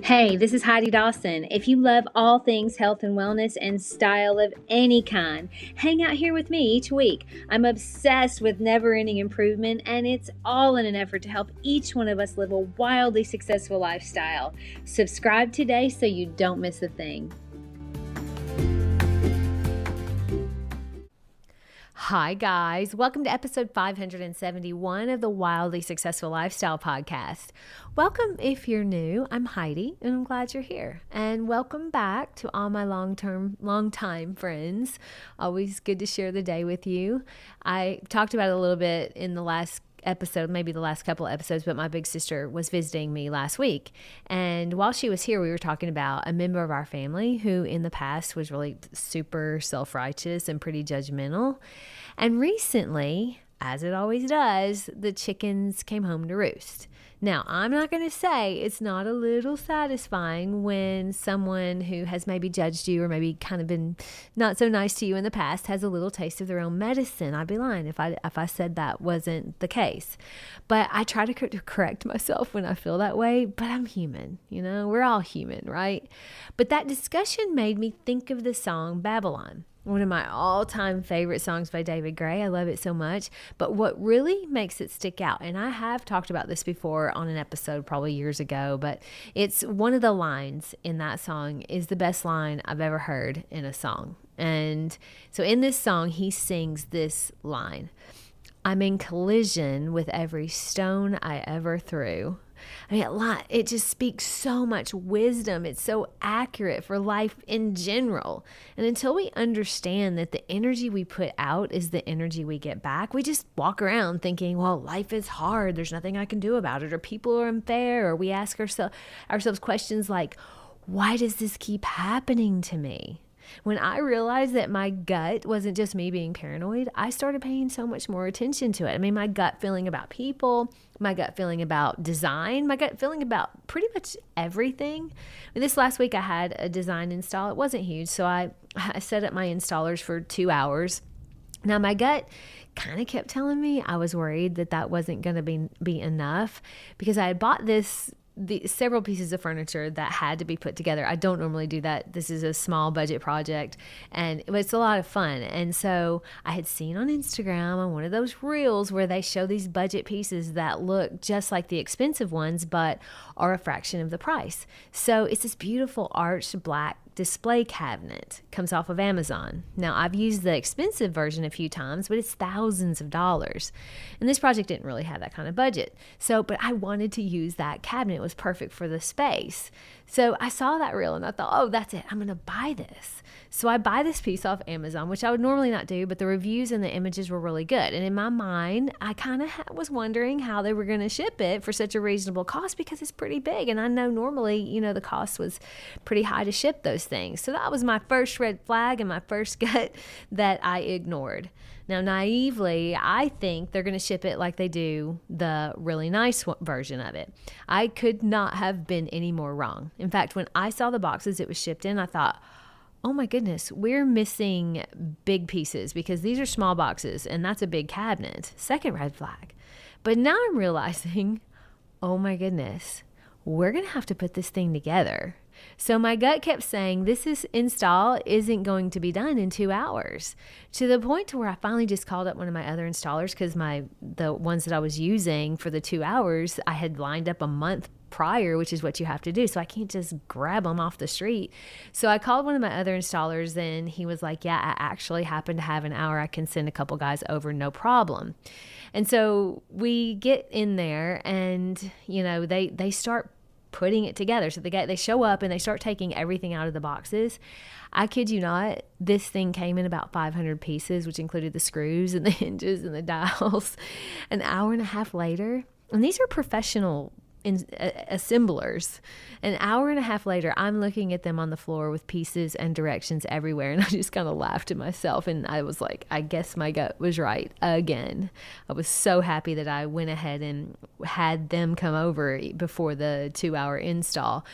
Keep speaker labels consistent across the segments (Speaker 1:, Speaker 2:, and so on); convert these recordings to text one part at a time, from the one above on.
Speaker 1: Hey, this is Heidi Dawson. If you love all things health and wellness and style of any kind, hang out here with me each week. I'm obsessed with never-ending improvement, and it's all in an effort to help each one of us live a wildly successful lifestyle. Subscribe today so you don't miss a thing. Hi, guys. Welcome to episode 571 of the Wildly Successful Lifestyle Podcast. Welcome if you're new. I'm Heidi, and I'm glad you're here. And welcome back to all my long-time friends. Always good to share the day with you. I talked about it a little bit in the last episode, maybe the last couple of episodes, but my big sister was visiting me last week. And while she was here, we were talking about a member of our family who in the past was really super self-righteous and pretty judgmental. And recently, as it always does, the chickens came home to roost. Now, I'm not going to say it's not a little satisfying when someone who has maybe judged you or maybe kind of been not so nice to you in the past has a little taste of their own medicine. I'd be lying if I said that wasn't the case. But I try to correct myself when I feel that way, but I'm human, we're all human, right? But that discussion made me think of the song Babylon. One of my all-time favorite songs by David Gray. I love it so much. But what really makes it stick out, and I have talked about this before on an episode probably years ago, but it's one of the lines in that song is the best line I've ever heard in a song. And so in this song, he sings this line: I'm in collision with every stone I ever threw. I mean, it just speaks so much wisdom. It's so accurate for life in general. And until we understand that the energy we put out is the energy we get back, we just walk around thinking, well, life is hard. There's nothing I can do about it, or people are unfair, or we ask ourselves questions like, why does this keep happening to me? When I realized that my gut wasn't just me being paranoid, I started paying so much more attention to it. I mean, my gut feeling about people, my gut feeling about design, my gut feeling about pretty much everything. This last week I had a design install. It wasn't huge, so I set up my installers for 2 hours. Now, my gut kind of kept telling me I was worried that wasn't going to be enough, because I had bought several pieces of furniture that had to be put together. I don't normally do that. This is a small budget project, and it's a lot of fun. And so I had seen on Instagram on one of those reels where they show these budget pieces that look just like the expensive ones, but are a fraction of the price. So it's this beautiful arched black display cabinet. Comes off of Amazon. Now, I've used the expensive version a few times, but it's thousands of dollars. And this project didn't really have that kind of budget. But I wanted to use that cabinet. It was perfect for the space. So I saw that reel and I thought, oh, that's it. I'm going to buy this. So I buy this piece off Amazon, which I would normally not do, but the reviews and the images were really good. And in my mind, I kind of was wondering how they were going to ship it for such a reasonable cost, because it's pretty big. And I know normally, the cost was pretty high to ship those things. So that was my first red flag and my first gut that I ignored. Now, naively, I think they're going to ship it like they do the really nice version of it. I could not have been any more wrong. In fact, when I saw the boxes it was shipped in, I thought, oh my goodness, we're missing big pieces, because these are small boxes and that's a big cabinet. Second red flag. But now I'm realizing, oh my goodness, we're going to have to put this thing together. So my gut kept saying this install isn't going to be done in 2 hours, to the point to where I finally just called up one of my other installers, because the ones that I was using for the 2 hours, I had lined up a month prior, which is what you have to do. So I can't just grab them off the street. So I called one of my other installers, and he was like, yeah, I actually happen to have an hour. I can send a couple guys over, no problem. And so we get in there and, they start putting it together. So they show up and they start taking everything out of the boxes. I kid you not, this thing came in about 500 pieces, which included the screws and the hinges and the dials. An hour and a half later, and these are professional assemblers. An hour and a half later, I'm looking at them on the floor with pieces and directions everywhere, and I just kind of laughed to myself, and I was like, I guess my gut was right again. I was so happy that I went ahead and had them come over before the 2 hour install.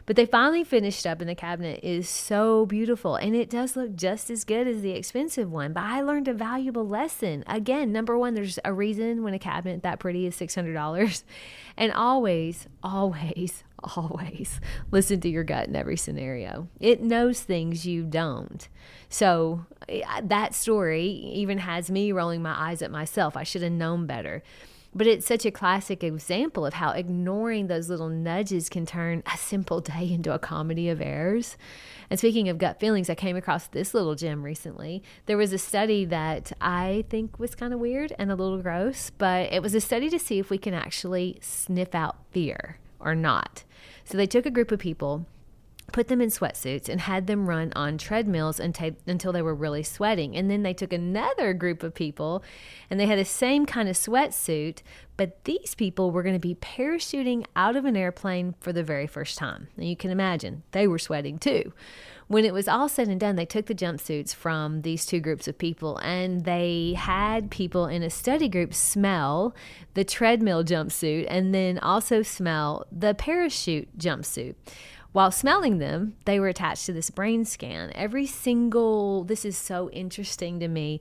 Speaker 1: But they finally finished up, and the cabinet is so beautiful, and it does look just as good as the expensive one. But I learned a valuable lesson. Again, number one, there's a reason when a cabinet that pretty is $600. And always, always, always listen to your gut in every scenario. It knows things you don't. So that story even has me rolling my eyes at myself. I should have known better. But it's such a classic example of how ignoring those little nudges can turn a simple day into a comedy of errors. And speaking of gut feelings, I came across this little gem recently. There was a study that I think was kind of weird and a little gross, but it was a study to see if we can actually sniff out fear or not. So they took a group of people, put them in sweatsuits, and had them run on treadmills until they were really sweating. And then they took another group of people, and they had the same kind of sweatsuit, but these people were going to be parachuting out of an airplane for the very first time. And you can imagine, they were sweating too. When it was all said and done, they took the jumpsuits from these two groups of people, and they had people in a study group smell the treadmill jumpsuit and then also smell the parachute jumpsuit. While smelling them, they were attached to this brain scan. This is so interesting to me,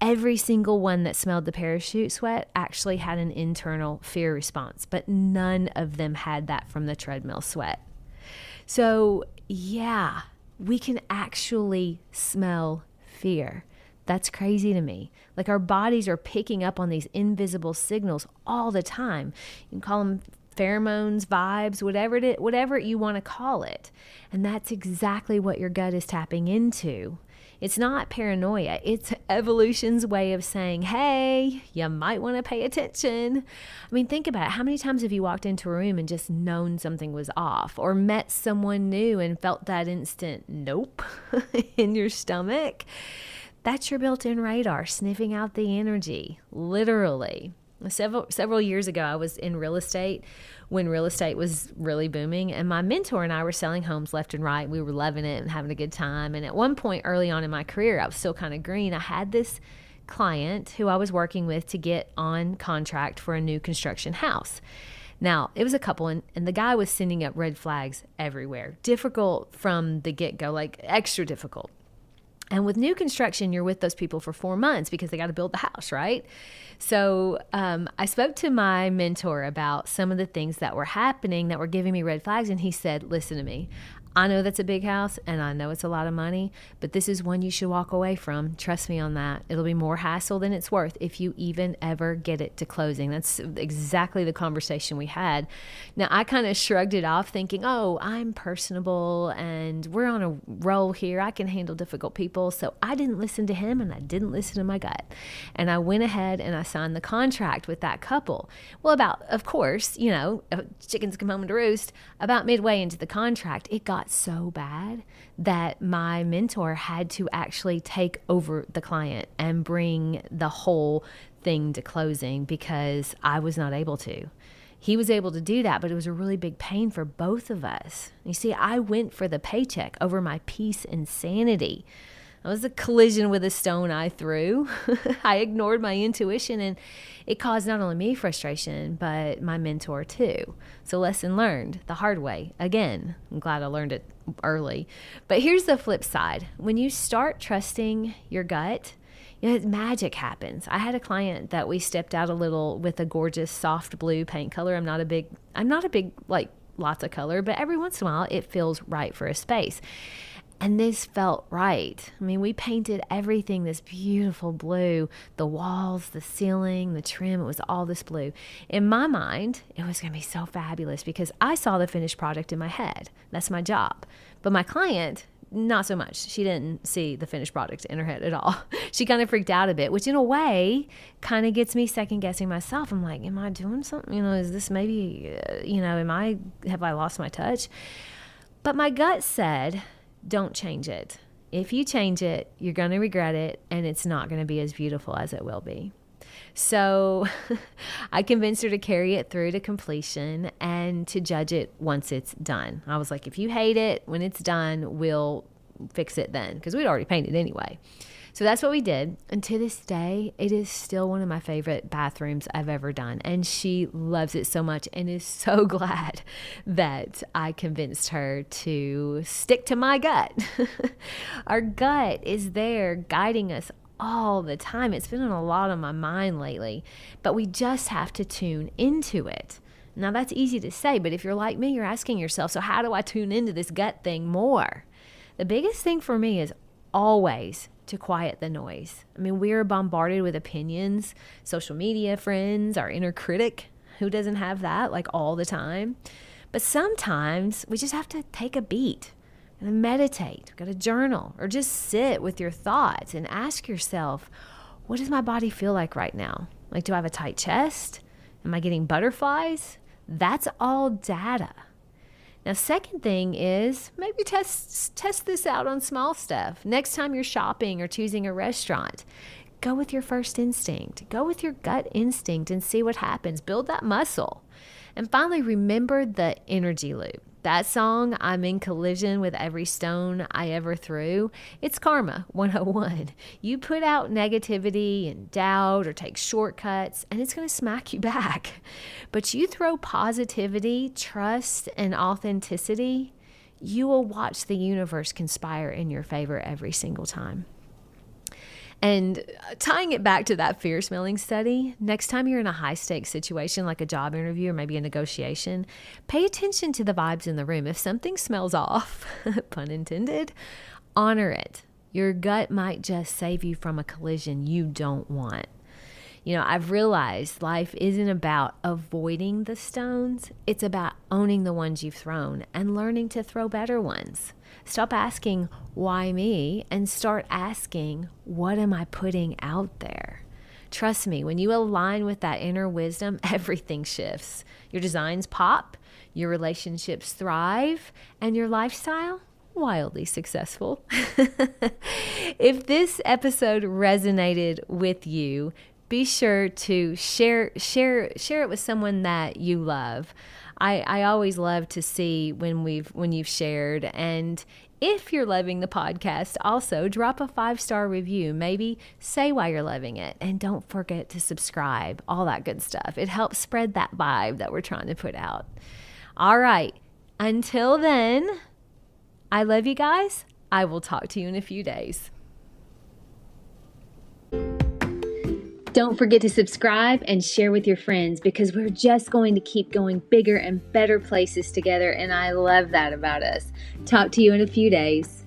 Speaker 1: every single one that smelled the parachute sweat actually had an internal fear response, but none of them had that from the treadmill sweat. So yeah, we can actually smell fear. That's crazy to me. Like, our bodies are picking up on these invisible signals all the time. You can call them pheromones, vibes, whatever you want to call it. And that's exactly what your gut is tapping into. It's not paranoia. It's evolution's way of saying, hey, you might want to pay attention. I mean, think about it. How many times have you walked into a room and just known something was off, or met someone new and felt that instant nope in your stomach? That's your built-in radar sniffing out the energy, literally. Several years ago, I was in real estate when real estate was really booming, and my mentor and I were selling homes left and right. We were loving it and having a good time. And at one point early on in my career, I was still kind of green. I had this client who I was working with to get on contract for a new construction house. Now, it was a couple, and the guy was sending up red flags everywhere. Difficult from the get-go, like extra difficult. And with new construction, you're with those people for 4 months because they got to build the house, right? So I spoke to my mentor about some of the things that were happening that were giving me red flags. And he said, listen to me. I know that's a big house and I know it's a lot of money, but this is one you should walk away from. Trust me on that. It'll be more hassle than it's worth if you even ever get it to closing. That's exactly the conversation we had. Now, I kind of shrugged it off thinking, oh, I'm personable and we're on a roll here. I can handle difficult people. So I didn't listen to him and I didn't listen to my gut. And I went ahead and I signed the contract with that couple. Well, of course, chickens come home to roost. About midway into the contract, it got so bad that my mentor had to actually take over the client and bring the whole thing to closing because I was not able to. He was able to do that, but it was a really big pain for both of us. You see, I went for the paycheck over my peace and sanity. It was a collision with a stone I threw. I ignored my intuition, and it caused not only me frustration, but my mentor too. So lesson learned the hard way. Again, I'm glad I learned it early. But here's the flip side. When you start trusting your gut, magic happens. I had a client that we stepped out a little with a gorgeous soft blue paint color. I'm not a big like lots of color, but every once in a while it feels right for a space. And this felt right. I mean, we painted everything this beautiful blue, the walls, the ceiling, the trim, it was all this blue. In my mind, it was going to be so fabulous because I saw the finished product in my head. That's my job. But my client, not so much. She didn't see the finished product in her head at all. She kind of freaked out a bit, which in a way kind of gets me second guessing myself. I'm like, am I doing something? Is this maybe, have I lost my touch? But my gut said, don't change it. If you change it, you're going to regret it, and it's not going to be as beautiful as it will be. So I convinced her to carry it through to completion and to judge it once it's done. I was like, if you hate it, when it's done, we'll fix it then, because we'd already painted anyway. So that's what we did. And to this day, it is still one of my favorite bathrooms I've ever done. And she loves it so much and is so glad that I convinced her to stick to my gut. Our gut is there guiding us all the time. It's been on a lot on my mind lately, but we just have to tune into it. Now that's easy to say, but if you're like me, you're asking yourself, so how do I tune into this gut thing more? The biggest thing for me is always to quiet the noise. I mean, we're bombarded with opinions, social media, friends, our inner critic. Who doesn't have that like all the time? But sometimes we just have to take a beat and meditate. We've got to journal or just sit with your thoughts and ask yourself, what does my body feel like right now? Like, do I have a tight chest? Am I getting butterflies? That's all data. Now, second thing is maybe test this out on small stuff. Next time you're shopping or choosing a restaurant, go with your first instinct. Go with your gut instinct and see what happens. Build that muscle. And finally, remember the energy loop. That song, I'm in collision with every stone I ever threw, it's Karma 101. You put out negativity and doubt or take shortcuts, and it's going to smack you back. But you throw positivity, trust, and authenticity, you will watch the universe conspire in your favor every single time. And tying it back to that fear smelling study, next time you're in a high stakes situation like a job interview or maybe a negotiation, pay attention to the vibes in the room. If something smells off, pun intended, honor it. Your gut might just save you from a collision you don't want. You know, I've realized life isn't about avoiding the stones. It's about owning the ones you've thrown and learning to throw better ones. Stop asking, why me? And start asking, what am I putting out there? Trust me, when you align with that inner wisdom, everything shifts. Your designs pop, your relationships thrive, and your lifestyle, wildly successful. If this episode resonated with you, be sure to share it with someone that you love. I always love to see when you've shared. And if you're loving the podcast, also drop a 5-star review. Maybe say why you're loving it. And don't forget to subscribe, all that good stuff. It helps spread that vibe that we're trying to put out. All right. Until then, I love you guys. I will talk to you in a few days. Don't forget to subscribe and share with your friends, because we're just going to keep going bigger and better places together, and I love that about us. Talk to you in a few days.